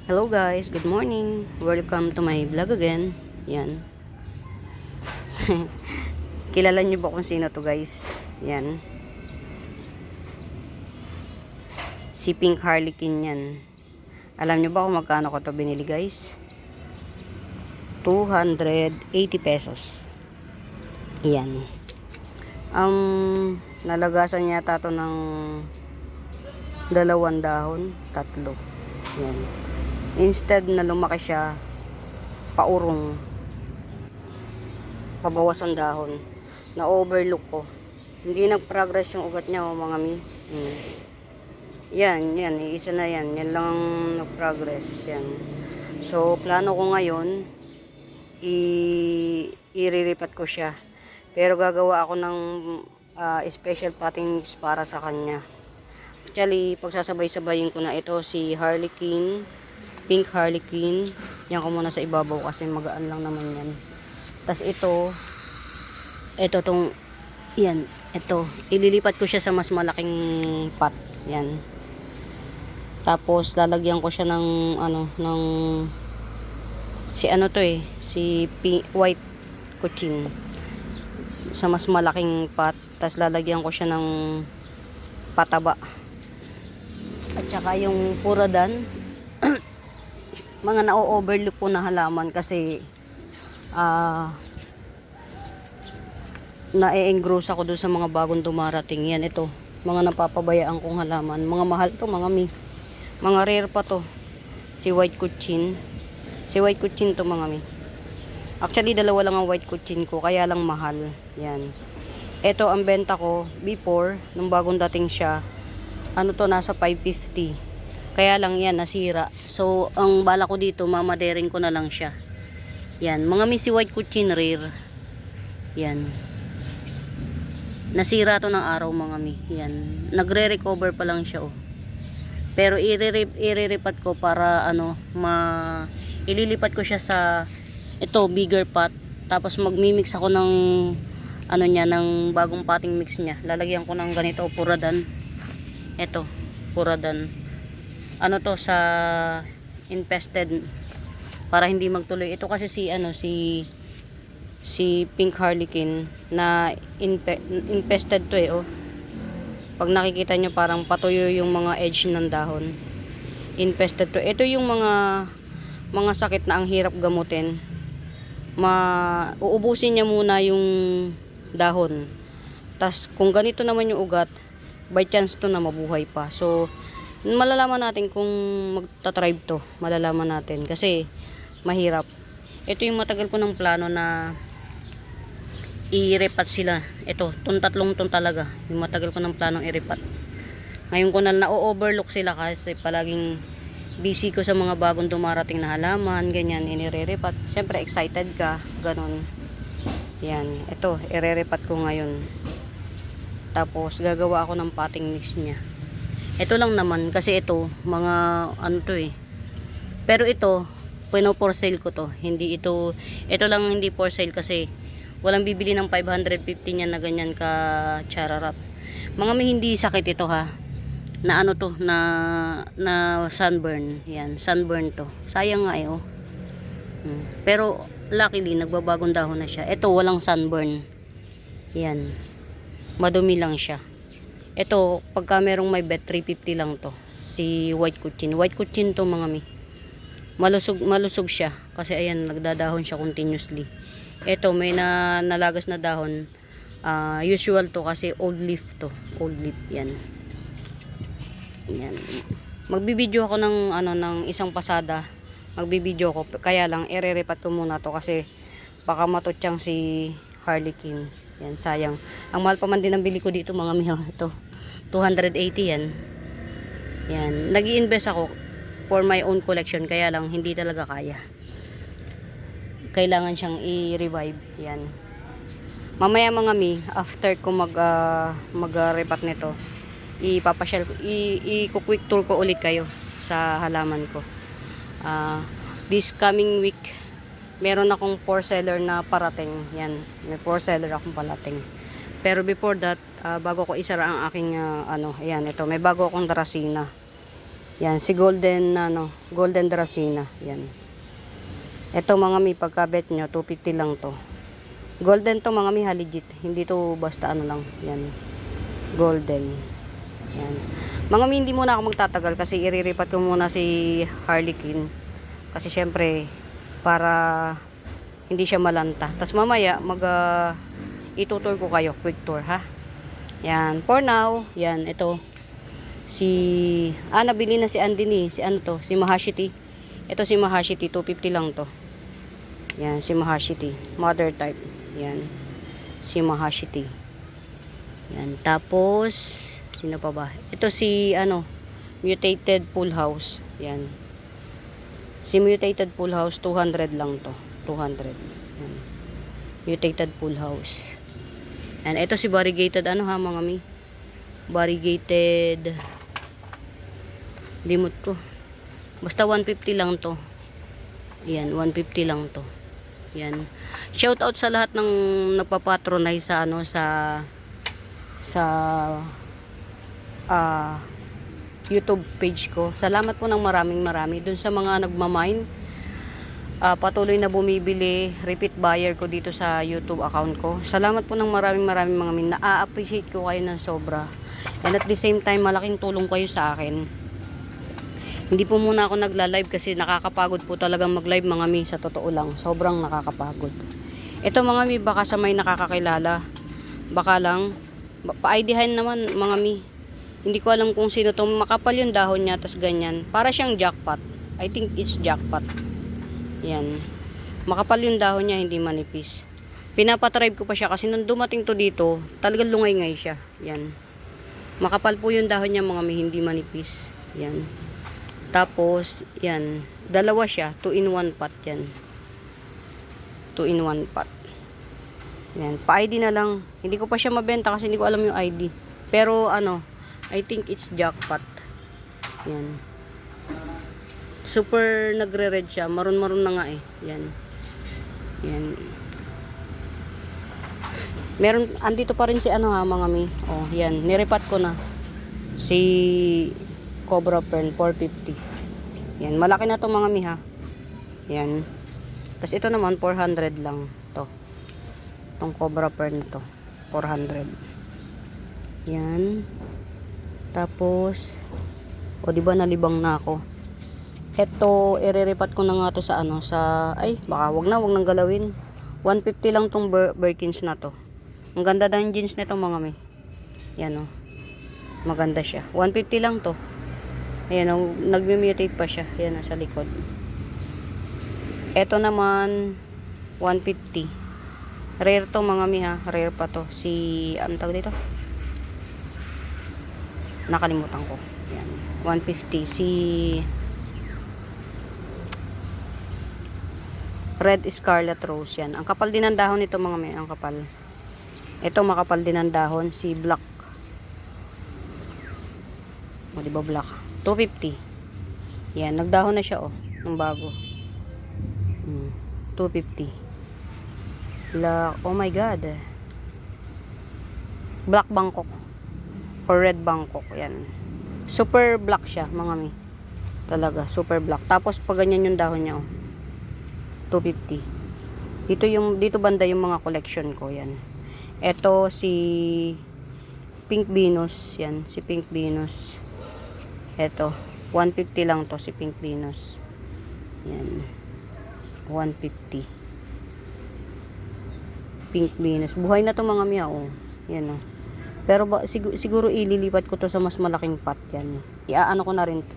Hello guys, good morning. Welcome to my vlog again. Yan. Kilala niyo ba kung sino to guys? Yan. Si Pink Harlequin yan. Alam niyo ba kung magkano ko to binili guys? 280 pesos. Yan. Nalagasan niya to ng 2 dahon, 3. Yan. Instead na lumaki siya, paurong, pabawas ang dahon, na overlook ko. Hindi nag-progress yung ugat niya, mga mi. Yan, isa na yan. Yan lang ang nag-progress. Yan. So, plano ko ngayon, iriripat ko siya. Pero gagawa ako ng special potting mix para sa kanya. Actually, pagsasabay-sabayin ko na ito si Harlequin, Pink Harlequin. Yan ko muna sa ibabaw kasi magaan lang naman yan. Tapos ito ililipat ko siya sa mas malaking pot. Yan. Tapos lalagyan ko siya si white kuchin sa mas malaking pot. Tapos lalagyan ko siya ng pataba. At saka yung puradan, mga na-overlook po na halaman kasi na-engross ako doon sa mga bagong dumarating. Yan, ito, mga napapabayaan kong halaman. Mga mahal to, mga rare pa to. Si white kuchin to, mga mi. Actually, dalawa lang ang white kuchin ko, kaya lang mahal. Yan. Ito ang benta ko before, nung bagong dating siya. Nasa 550. Kaya lang yan, nasira. So, ang bala ko dito, mamaderin ko na lang siya. Yan, mga si white kuchin rare. Yan. Nasira to ng araw, mga mi. Yan. Nagre-recover pa lang siya, oh. Pero iriripat ko para ililipat ko siya sa bigger pot. Tapos magmi-mix ako ng ng bagong potting mix niya. Lalagyan ko ng ganito, puradan. Ito, puradan. Sa infested para hindi magtuloy. Ito kasi si Pink Harlequin na infested to, oh. Pag nakikita nyo parang patuyo yung mga edge ng dahon. Infested to. Ito yung mga sakit na ang hirap gamutin. Uubusin niya muna yung dahon. Tas kung ganito naman yung ugat, by chance to na mabuhay pa. So malalaman natin kung magta-thrive to. Malalaman natin kasi mahirap. Ito yung matagal ko ng plano na i-repat sila. Ito, tatlong talaga. Yung matagal ko ng planong i-repat. Ngayon ko na-overlook sila kasi palaging busy ko sa mga bagong dumarating na halaman, ganyan, inire-repat. Siyempre excited ka, ganon. Yan, ito, ire-repat ko ngayon. Tapos gagawa ako ng potting mix niya. Ito lang naman kasi ito mga pero ito for sale ko to. Ito lang hindi for sale kasi walang bibili ng 550 niyan na ganyan ka chararat. Mga may hindi sakit ito, ha. Na na sunburn. Yan, sunburn to. Sayang nga, oh. Pero luckily nagbabagong dahon na siya. Ito walang sunburn. Yan. Madumi lang siya. Ito, pagka merong may bet, 350 lang to. Si white kuchin. White kuchin to, mga mi. Malusog siya. Kasi ayan, nagdadahon siya continuously. Ito, may nalagas na dahon. Usual to kasi old leaf to. Old leaf, yan. Yan. Magbibideo ako ng isang pasada. Magbibideo ko. Kaya lang, ireripat ko muna to kasi baka matutyang si Harlequin. Yan, sayang. Ang mahal pa man din ang bili ko dito, mga miho. Ito, 280 yan. Yan. Nag-i-invest ako for my own collection. Kaya lang, hindi talaga kaya. Kailangan siyang i-revive. Yan. Mamaya, mga mi, after ko mag-repat nito, ipapasyal ko, i-quick tour ko ulit kayo sa halaman ko. This coming week, meron akong 4 seller na parating. Yan, may 4 seller akong parating. Pero before that, bago ko isara ang aking ayan, ito, may bago akong dracena. Yan, si Golden, Golden Dracena. Yan. Ito mga mi, pagkabet nyo, 250 lang to. Golden to mga mi, legit. Hindi to basta ano lang. Yan. Golden. Yan. Mga mi, hindi muna ako magtatagal kasi iriripat ko muna si Harlequin. Kasi syempre, para hindi siya malanta. Tapos mamaya, itutur ko kayo, quick tour ha. Yan, for now, yan, ito. Nabili na si Andy ni, si Mahashiti. Ito si Mahashiti, 250 lang to. Yan, si Mahashiti, mother type. Yan, si Mahashiti. Yan, tapos, sino pa ba? Ito si, Mutated Full House. Yan. Si Mutated Full House, 200 lang to. 200. Yan. Mutated Full House. And ito si variegated mga mi. Variegated. Limot ko. Basta 150 lang to. Yan, 150 lang to. Yan. Shout out sa lahat ng nagpapatronize sa YouTube page ko. Salamat po ng marami dun sa mga nagmamine. Patuloy na bumibili, repeat buyer ko dito sa YouTube account ko. Salamat po ng maraming mga min. Na-appreciate ko kayo ng sobra. And at the same time, malaking tulong kayo sa akin. Hindi po muna ako nagla-live kasi nakakapagod po talagang mag-live mga mi, sa totoo lang. Sobrang nakakapagod. Ito mga mi, baka sa may nakakakilala. Baka lang, pa-IDhan naman mga mi. Hindi ko alam kung sino to. Makapal yung dahon niya, tas ganyan. Para siyang jackpot. I think it's jackpot. Yan. Makapal yung dahon niya, hindi manipis. Pinapatribe ko pa siya kasi nung dumating to dito, talagang lungay-ngay siya. Yan. Makapal po yung dahon niya mga may, hindi manipis. Yan. Tapos, yan. Dalawa siya. 2-in-1 pot yan. 2-in-1 pot. Yan. Pa-ID na lang. Hindi ko pa siya mabenta kasi hindi ko alam yung ID. Pero I think it's jackpot. Yan. Super nagre-red siya. Maroon na nga eh. Yan. Yan. Meron, andito pa rin si mga mi. Oh, yan. Niripat ko na. Si Cobra Pearl, 450. Yan. Malaki na to mga mi ha. Yan. Tapos ito naman, 400 lang. To. Itong Cobra Pearl na to. 400. Yan. Tapos, diba nalibang na ako. Ito, ireripat ko na nga to sa baka wag nang galawin. 150 lang tong Birkins na to. Ang ganda ng jeans nito mga may. Yan maganda siya. 150 lang to. Ayan nagme-mutate pa siya. Yan sa likod. Ito naman, 150. Rare to mga may ha. Rare pa to. Ano tawag dito? Nakalimutan ko. Yan. 150. Red Scarlet Rose yan. Ang kapal din ng dahon nito mga may. Ang kapal. Ito makapal din ng dahon. Si Black. Diba Black? 250. Yan. Nagdahon na siya ng bago. 250. Black. Oh my God. Black Bangkok. Or Red Bangkok. Yan. Super black siya mga mi. Talaga. Super black. Tapos pag ganyan yung dahon niya 250. Dito banda yung mga collection ko yan. Ito si Pink Venus, yan, si Pink Venus. Ito, 150 lang to si Pink Venus. Yan. 150. Pink Venus. Buhay na to mga miya Yan Pero siguro ililipat ko to sa mas malaking pot yan. Iaano ko na rin to.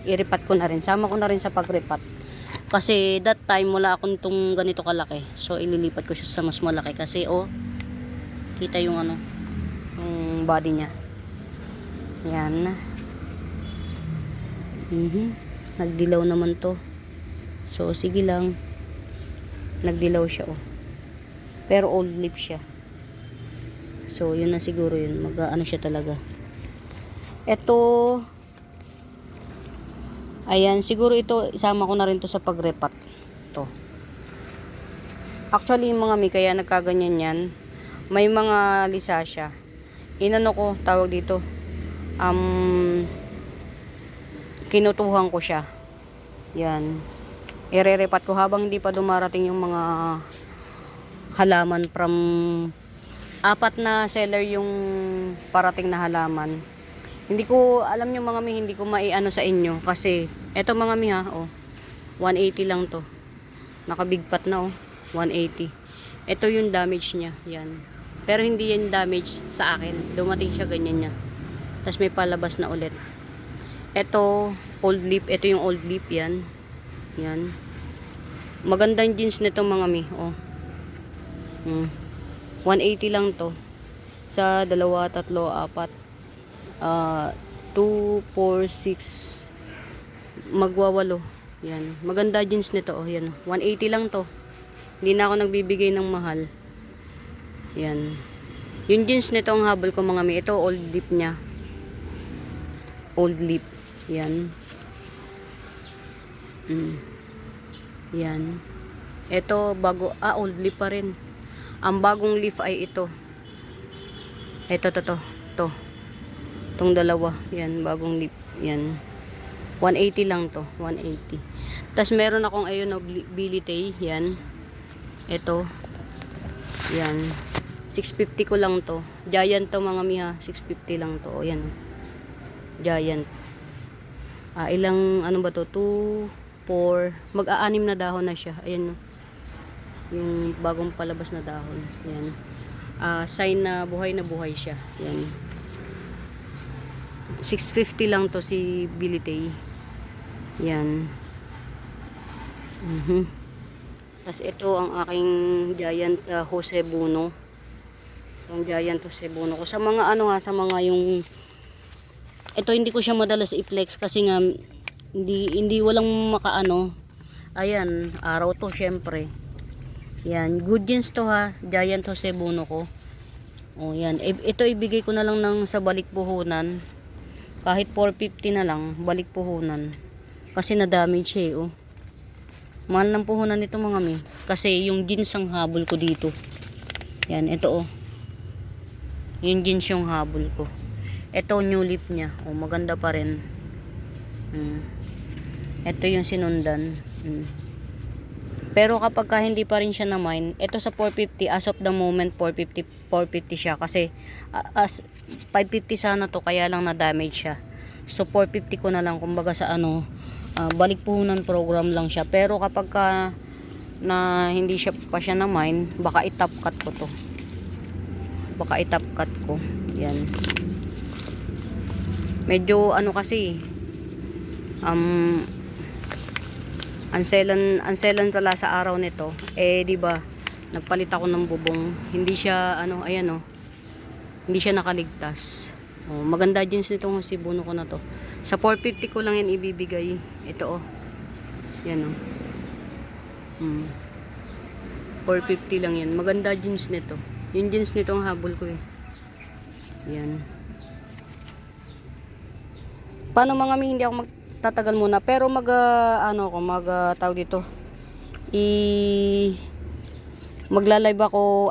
Iripat ko na rin. Sama ko na rin sa pagripat. Kasi that time wala akong tong ganito kalaki. So ililipat ko siya sa mas malaki kasi kita yung yung body niya. Yan. Nagdilaw naman to. So sige lang. Nagdilaw siya Pero old lip siya. So yun na siguro yun. Siya talaga. Ito ayan, siguro ito isama ko na rin to sa pagrepat. To. Actually, mga mi, kaya nagkaganyan yan. May mga lisasya. Inano ko, tawag dito. kinutuhan ko siya. Yan. Irerepat ko habang hindi pa dumarating yung mga halaman from 4 na seller yung parating na halaman. Hindi ko alam yung mga mi, hindi ko maiano sa inyo kasi eto mga mi ha, oh. 180 lang to. Nakabigpat na, oh. 180. Ito yung damage niya, yan. Pero hindi yan damage sa akin. Dumating siya ganyan niya. Tapos may palabas na ulit. Ito old leaf, ito yung old leaf yan. Yan. Magandang jeans nito mga mi, oh. 180 lang to. Sa 2, 3, 4 2, 4, 6 magwa-8. Yan. Maganda jeans nito, oh. Yan. 180 lang to. Hindi na ako nagbibigay ng mahal. Yan. Yung jeans nito ang habol ko mga mi. Ito old lip niya. Old lip. Yan. Yan. Ito bago, old lip pa rin. Ang bagong leaf ay ito. Ito to. Itong dalawa, yan, bagong lip, yan. 180 lang to, 180. Tapos meron akong ayun no, bilitay, yan. Ito, yan. 650 ko lang to. Giant to mga miha, 650 lang to. O, yan. Giant. Ilang, ano ba to? 2, 4, mag-aanim na dahon na siya. Ayan no. Yung bagong palabas na dahon. Yan. Sign na buhay siya. Yan. 650 lang to si Bilitay. Yan. Tapos ito ang aking giant Jose Buno. Yung giant Jose Buno ko. Sa mga ano nga, sa mga yung ito hindi ko siya madalas i-flex kasi nga hindi walang makaano. Ayan, araw to syempre. Yan, good jeans to ha. Giant Jose Buno ko. O yan, ito ibigay ko na lang ng sa balik puhunan. Kahit 450 na lang, balik puhunan. Kasi na-damage siya eh, oh. Mahal ng puhunan nito mga mi. Kasi yung jeans ang habol ko dito. Yan, ito oh. Yung jeans yung habol ko. Ito new lip niya. Oh, maganda pa rin. Ito yung sinundan. Pero kapag ka hindi pa rin siya na mine, ito sa 450, as of the moment 450 siya kasi as 550 sana to kaya lang na damage siya. So 450 ko na lang kumbaga sa ano, balik puhunan program lang siya. Pero kapag ka na hindi siya pa siya na mine, baka i-top cut ko to. Baka i-top cut ko. Yan. Medyo ano kasi anselan pala sa araw nito. Di ba? Nagpalit ako ng bubong. Hindi siya ano, ayan oh. Hindi siya nakaligtas. Oh, maganda jeans nitong si Buno ko na to. Sa 450 ko lang yan ibibigay. Ito oh. Yan oh. 450 lang yan. Maganda jeans nito. Yung jeans nitong habol ko eh. Yan. Paano mga mi, hindi ako tatagal muna pero tawag dito magla-live ako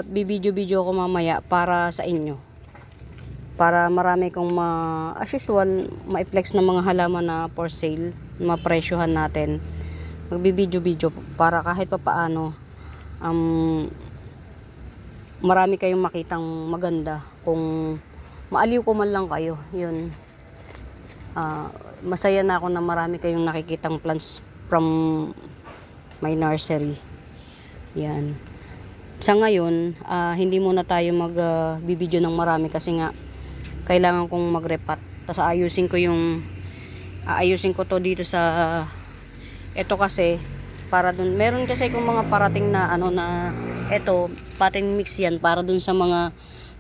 bibidyo ako mamaya para sa inyo para marami kong as usual ma-flex ng mga halaman na for sale, mapresyohan natin. Magbibidyo para kahit papaano marami kayong makitang maganda. Kung maaliw ko man lang kayo, yun. Masaya na ako na marami kayong nakikitang plants from my nursery. Yan. Sa ngayon, hindi muna tayo magbibideo ng marami kasi nga kailangan kong magrepat. Tapos aayusin ko to dito sa ito kasi para dun. Meron kasi kung mga parating na ito, pattern mix yan para dun sa mga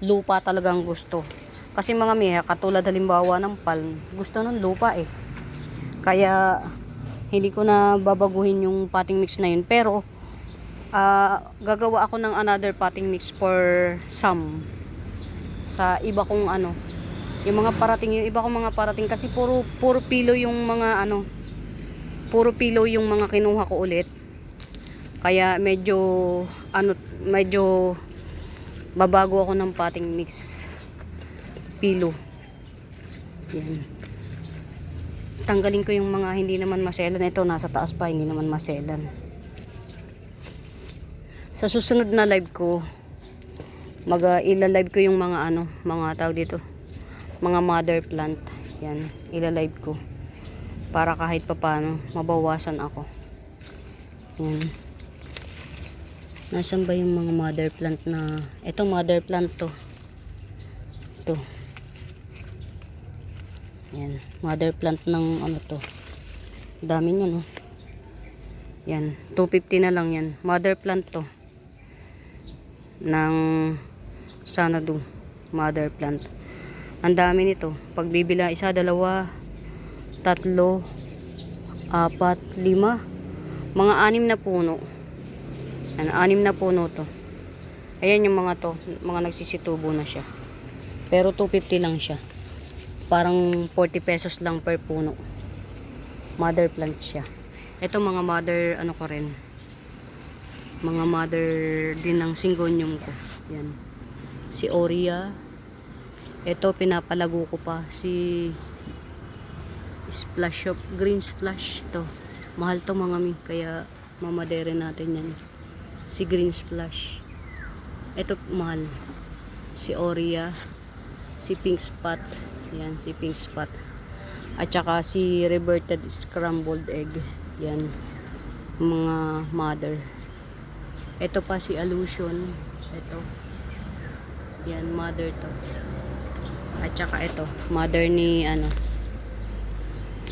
lupa talagang gusto. Kasi mga miha, katulad halimbawa ng palm, gusto ng lupa eh. Kaya hindi ko na babaguhin yung potting mix na yun. Pero gagawa ako ng another potting mix for some. Sa iba kong yung mga parating, yung iba kong mga parating kasi puro pilo yung mga puro pilo yung mga kinuha ko ulit. Kaya medyo babago ako ng potting mix. Pilo. Yan. tanggalin ko yung mga hindi naman maselan. Ito nasa taas pa, hindi naman maselan. Sa susunod na live ko, ila-live ko yung mga mga tawag dito, mga mother plant. Yan, ila-live ko para kahit papaano mabawasan ako. Yan. Nasaan ba yung mga mother plant na, ito mother plant to. Ito. Yan, mother plant ng ano to. Dami niya, no. Yan, 250 na lang yan. Mother plant to. Ng Sanadu. Mother plant. Ang dami nito. Pag bibila, 1, 2, 3, 4, 5. Mga 6 na puno. Yan, 6 na puno to. Ayan yung mga to. Mga nagsisitubo na siya. Pero 250 lang siya. Parang 40 pesos lang per puno. Mother plant siya. Ito mga mother ano ko rin. Mga mother din ng syngonium ko. Yan. Si Oria. Ito pinapalago ko pa. Si Splash Shop. Green Splash. Ito. Mahal to mga mi. Kaya mamadere natin yan. Si Green Splash. Ito mahal. Si Oria. Si Pink Spot. Yan. Si Pink Spot. At saka si Reverted Scrambled Egg. Yan. Mga mother. Ito pa si Allusion. Ito. Yan, mother to. At saka ito, mother ni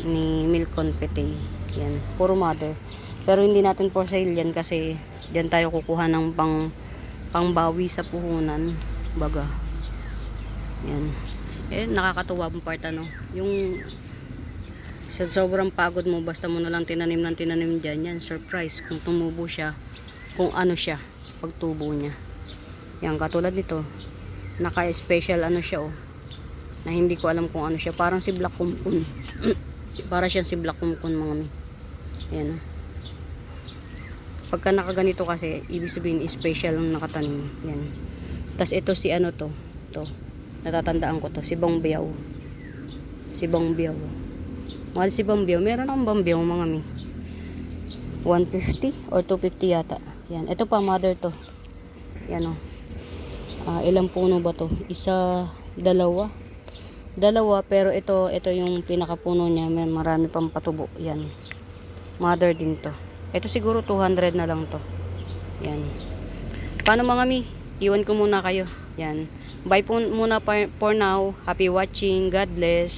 ni Milk Confete. Yan, puro mother. Pero hindi natin for sale yan kasi diyan tayo kukuha ng pangbawi sa puhunan. Baga. Yan. Nakakatuwa ang part yung sa sobrang pagod mo, basta mo na lang tinanim ng tinanim dyan, yan, surprise kung tumubo siya. Kung ano siya pagtubo niya. Yan katulad nito. Naka-special siya na hindi ko alam kung ano siya. Parang si Black Kumpun. Para siyang si Black Kumpun mga mi. Yan. Pagka nakaganito kasi ibig sabihin special ang nakatanim. Yan. Tas ito si to. To. Natatandaan ko to. Si Bongbiao. Si Bongbiao. Mahal si Bongbiao. Meron akong Bongbiao mga mi. 150 or 250 yata. Yan. Ito pa, mother to. Yan ilang puno ba to? 1, 2. 2, pero ito yung pinakapuno niya. May marami pang patubo. Yan. Mother din to. Ito siguro 200 na lang to. Yan. Paano mga mi? Iwan ko muna kayo. Yan. Bye po muna for now. Happy watching. God bless.